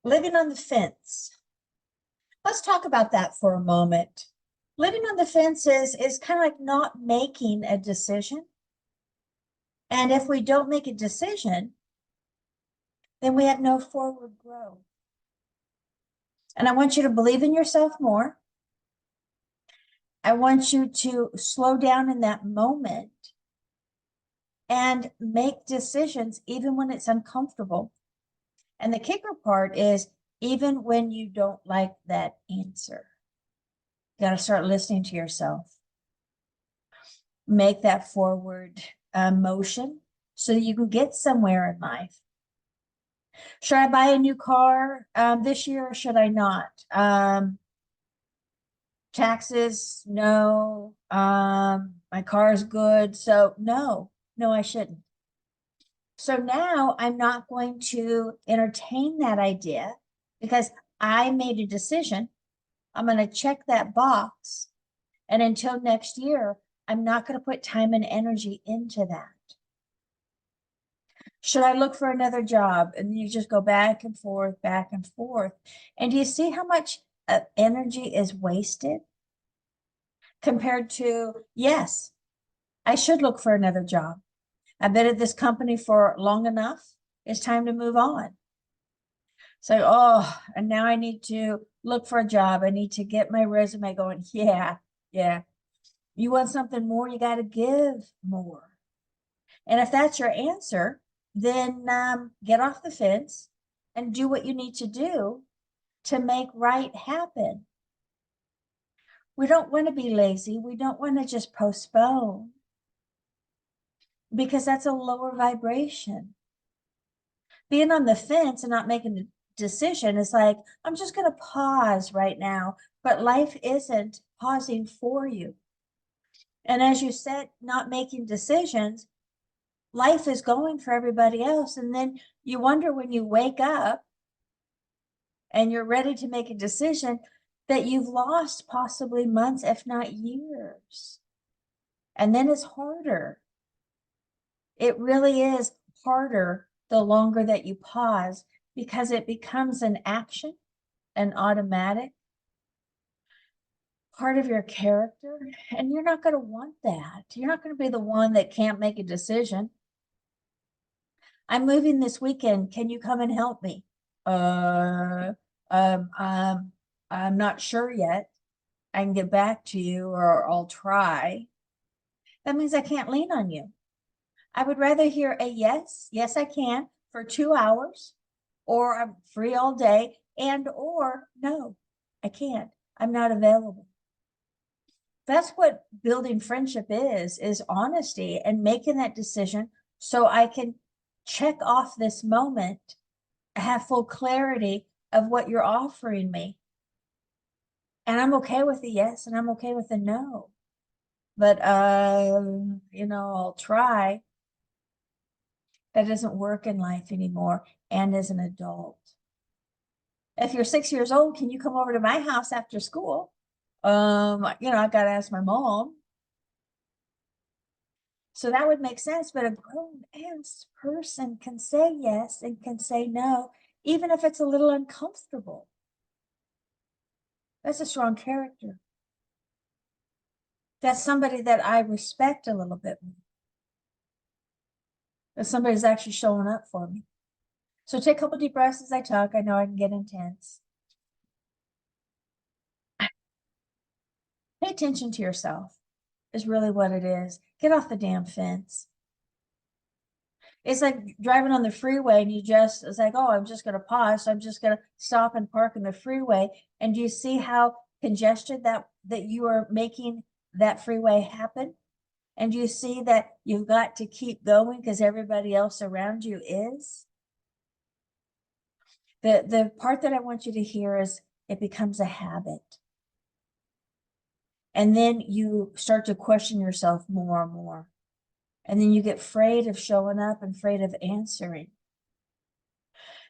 Living on the fence. Let's talk about that for a moment. Living on the fence is kind of like not making a decision. And if we don't make a decision, then we have no forward growth. And I want you to believe in yourself more. I want you to slow down in that moment and make decisions even when it's uncomfortable. And the kicker part is even when you don't like that answer, you got to start listening to yourself. Make that forward motion so that you can get somewhere in life. Should I buy a new car this year or should I not? Taxes, no. My car is good. So no, I shouldn't. So now I'm not going to entertain that idea because I made a decision. I'm going to check that box. And until next year, I'm not going to put time and energy into that. Should I look for another job? And you just go back and forth, back and forth. And do you see how much energy is wasted compared to, yes, I should look for another job. I've been at this company for long enough. It's time to move on. So, oh, and now I need to look for a job. I need to get my resume going. Yeah. You want something more, you got to give more. And if that's your answer, then get off the fence and do what you need to do to make right happen. We don't want to be lazy. We don't want to just postpone because that's a lower vibration. Being on the fence and not making a decision is like, I'm just going to pause right now, but life isn't pausing for you. And as you said, not making decisions, life is going for everybody else. And then you wonder when you wake up and you're ready to make a decision that you've lost possibly months, if not years. And then it's harder. It really is harder the longer that you pause because it becomes an action, an automatic part of your character. And you're not going to want that. You're not going to be the one that can't make a decision. I'm moving this weekend. Can you come and help me? I'm not sure yet. I can get back to you or I'll try. That means I can't lean on you. I would rather hear a yes, I can for 2 hours, or I'm free all day, and or no, I can't. I'm not available. That's what building friendship is honesty and making that decision so I can check off this moment, have full clarity of what you're offering me. And I'm okay with the yes and I'm okay with the no. But I'll try. That doesn't work in life anymore and as an adult. If you're 6 years old, can you come over to my house after school? I gotta ask my mom. So that would make sense, but a grown-ass person can say yes and can say no, even if it's a little uncomfortable. That's a strong character. That's somebody that I respect a little bit more. That somebody's actually showing up for me. So take a couple deep breaths as I talk. I know I can get intense. Pay attention to yourself is really what it is. Get off the damn fence. It's like driving on the freeway and it's like, oh, I'm just going to pause. So I'm just going to stop and park in the freeway. And do you see how congested that you are making that freeway happen? And do you see that you've got to keep going because everybody else around you is? The part that I want you to hear is it becomes a habit. And then you start to question yourself more and more. And then you get afraid of showing up and afraid of answering.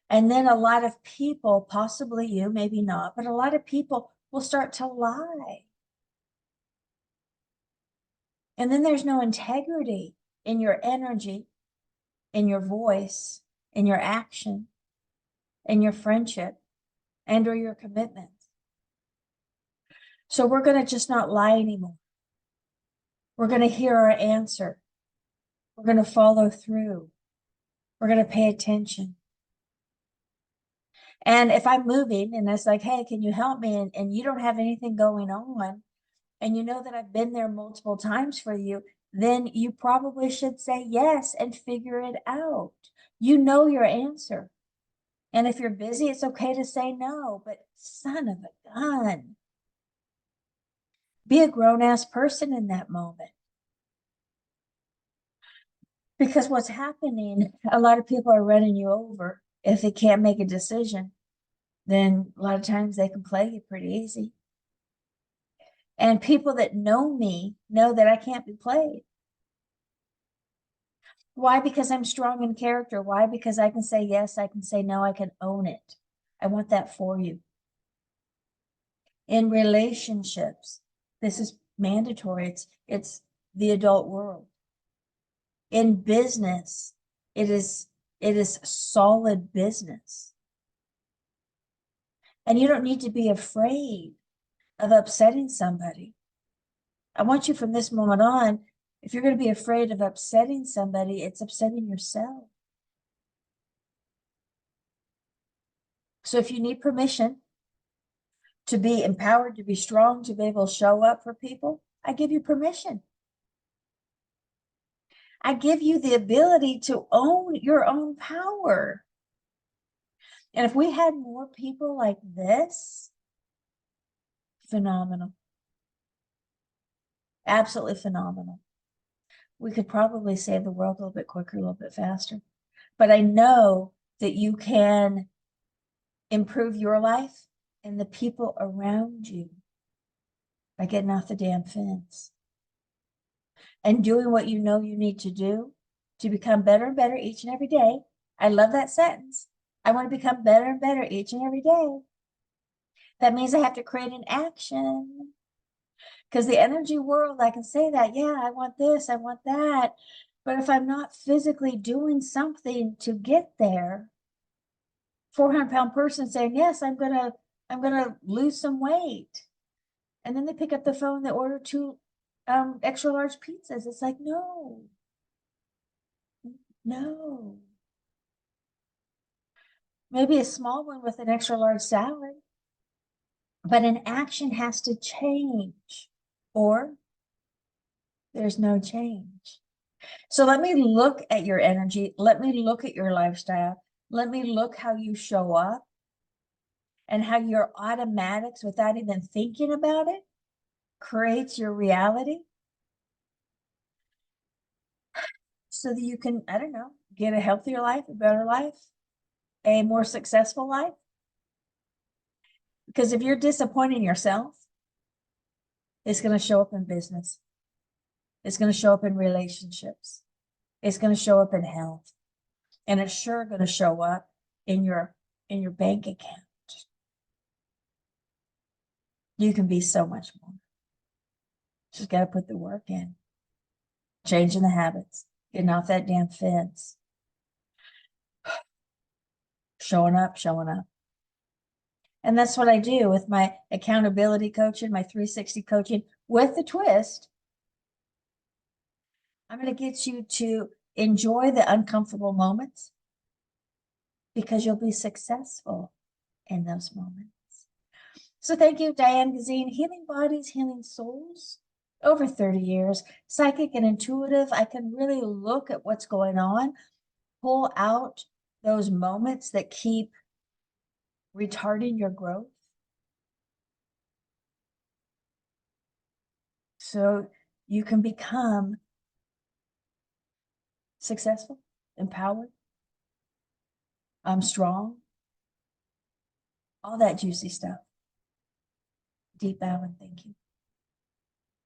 And then a lot of people, possibly you, maybe not, but a lot of people will start to lie. And then there's no integrity in your energy, in your voice, in your action. in your friendship and or your commitments. So we're going to just not lie anymore. We're going to hear our answer. We're going to follow through. We're going to pay attention. And if I'm moving and it's like, hey, can you help me? And you don't have anything going on, and you know that I've been there multiple times for you, then you probably should say yes and figure it out. You know your answer. And if you're busy, it's okay to say no, but son of a gun, be a grown-ass person in that moment. Because what's happening, a lot of people are running you over. If they can't make a decision, then a lot of times they can play you pretty easy. And people that know me know that I can't be played. Why? Because I'm strong in character. Why? Because I can say yes, I can say no, I can own it. I want that for you. In relationships, this is mandatory. It's the adult world. In business, it is solid business. And you don't need to be afraid of upsetting somebody. I want you from this moment on, if you're going to be afraid of upsetting somebody, it's upsetting yourself. So if you need permission to be empowered, to be strong, to be able to show up for people, I give you permission. I give you the ability to own your own power. And if we had more people like this, phenomenal. Absolutely phenomenal. We could probably save the world a little bit quicker, a little bit faster. But I know that you can improve your life and the people around you by getting off the damn fence and doing what you know you need to do to become better and better each and every day. I love that sentence. I want to become better and better each and every day. That means I have to create an action. Because the energy world, I can say that, yeah, I want this, I want that. But if I'm not physically doing something to get there, 400-pound person saying, yes, I'm gonna lose some weight. And then they pick up the phone, they order 2 extra large pizzas. It's like, no. Maybe a small one with an extra large salad. But an action has to change, or there's no change. So let me look at your energy. Let me look at your lifestyle. Let me look how you show up and how your automatics, without even thinking about it, creates your reality. So that you can, I don't know, get a healthier life, a better life, a more successful life. Because if you're disappointing yourself, it's going to show up in business. It's going to show up in relationships. It's going to show up in health. And it's sure going to show up in your bank account. You can be so much more. Just got to put the work in. Changing the habits. Getting off that damn fence. Showing up. And that's what I do with my accountability coaching, my 360 coaching with the twist. I'm going to get you to enjoy the uncomfortable moments because you'll be successful in those moments. So thank you, Diane Gysin, healing bodies, healing souls. Over 30 years, psychic and intuitive. I can really look at what's going on, pull out those moments that keep retarding your growth. So you can become successful, empowered, strong, all that juicy stuff. Deep bow and thank you.